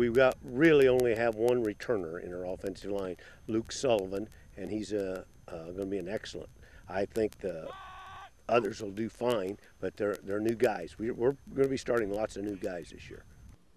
really only have one returner in our offensive line, Luke Sullivan, and he's going to be an excellent. I think the others will do fine, but they're new guys. We're going to be starting lots of new guys this year.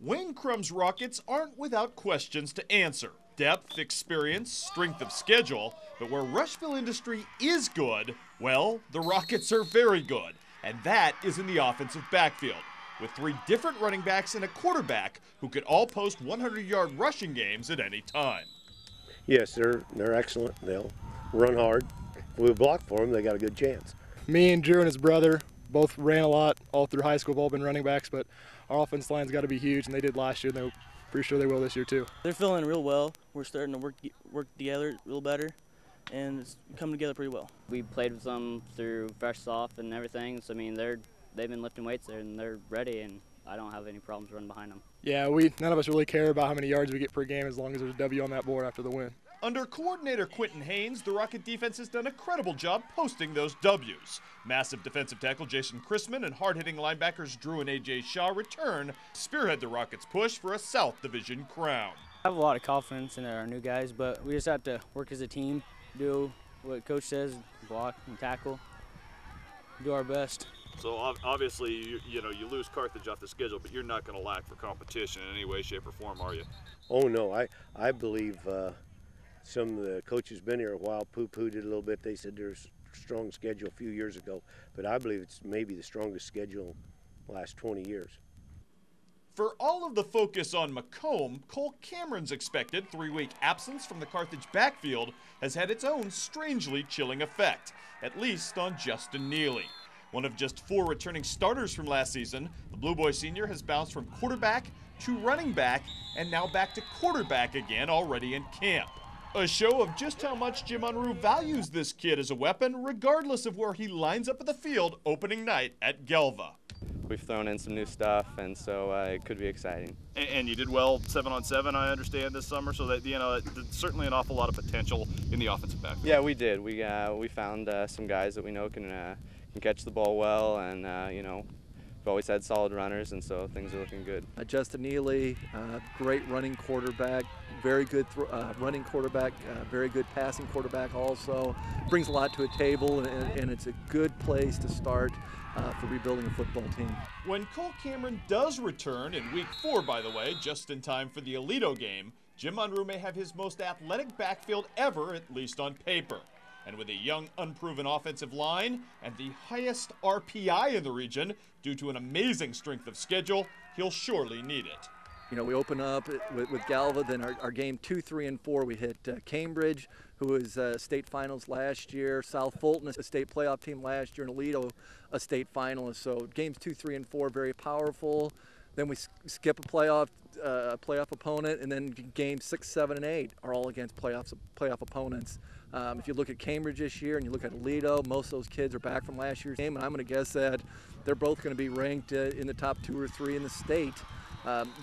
Wayne Crum's Rockets aren't without questions to answer. Depth, experience, strength of schedule, but where Rushville Industry is good, well, the Rockets are very good, and that is in the offensive backfield, with 3 different running backs and a quarterback who could all post 100-yard rushing games at any time. Yes, they're excellent. They'll run hard. If we block for them, they got a good chance. Me and Drew and his brother both ran a lot all through high school. We've all been running backs, but our offense line's got to be huge, and they did last year. They're pretty sure they will this year too. They're feeling real well. We're starting to work together a little better, and it's coming together pretty well. We played with them through fresh soft and everything. So I mean, they've been lifting weights there, and they're ready, and I don't have any problems running behind them. Yeah, none of us really care about how many yards we get per game as long as there's a W on that board after the win. Under coordinator Quentin Haynes, the Rocket defense has done a credible job posting those W's. Massive defensive tackle Jason Chrisman and hard-hitting linebackers Drew and A.J. Shaw return, spearhead the Rockets' push for a South Division crown. I have a lot of confidence in our new guys, but we just have to work as a team, do what Coach says, block and tackle, do our best. So obviously, you lose Carthage off the schedule, but you're not going to lack for competition in any way, shape, or form, are you? Oh no, I believe some of the coaches been here a while poo-pooed it a little bit. They said there's a strong schedule a few years ago, but I believe it's maybe the strongest schedule the last 20 years. For all of the focus on Macomb, Cole Cameron's expected 3-week absence from the Carthage backfield has had its own strangely chilling effect, at least on Justin Neely. One of just 4 returning starters from last season, the Blue Boy senior has bounced from quarterback to running back and now back to quarterback again already in camp. A show of just how much Jim Unruh values this kid as a weapon, regardless of where he lines up at the field opening night at Gelva. We've thrown in some new stuff, and so it could be exciting. And you did well 7-on-7, I understand, this summer, so that there's certainly an awful lot of potential in the offensive backfield. Yeah, we did. We found some guys that we know can catch the ball well, and we've always had solid runners, and so things are looking good. Justin Neely, great running quarterback, very good running quarterback, very good passing quarterback also. Brings a lot to a table, and it's a good place to start for rebuilding a football team. When Cole Cameron does return in week 4, by the way, just in time for the Alito game, Jim Unruh may have his most athletic backfield ever, at least on paper. And with a young, unproven offensive line and the highest RPI in the region due to an amazing strength of schedule, he'll surely need it. We open up with Galva, then our game 2, 3, and 4, we hit Cambridge, who was state finals last year, South Fulton, a state playoff team last year, and Alito, a state finalist. So games 2, 3, and 4, very powerful. Then we skip a playoff opponent, and then games 6, 7, and 8 are all against playoff opponents. If you look at Cambridge this year and you look at Alito, most of those kids are back from last year's game, and I'm going to guess that they're both going to be ranked in the top 2 or 3 in the state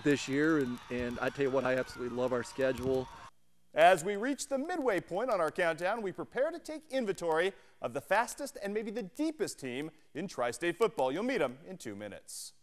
this year. And I tell you what, I absolutely love our schedule. As we reach the midway point on our countdown, we prepare to take inventory of the fastest and maybe the deepest team in tri-state football. You'll meet them in 2 minutes.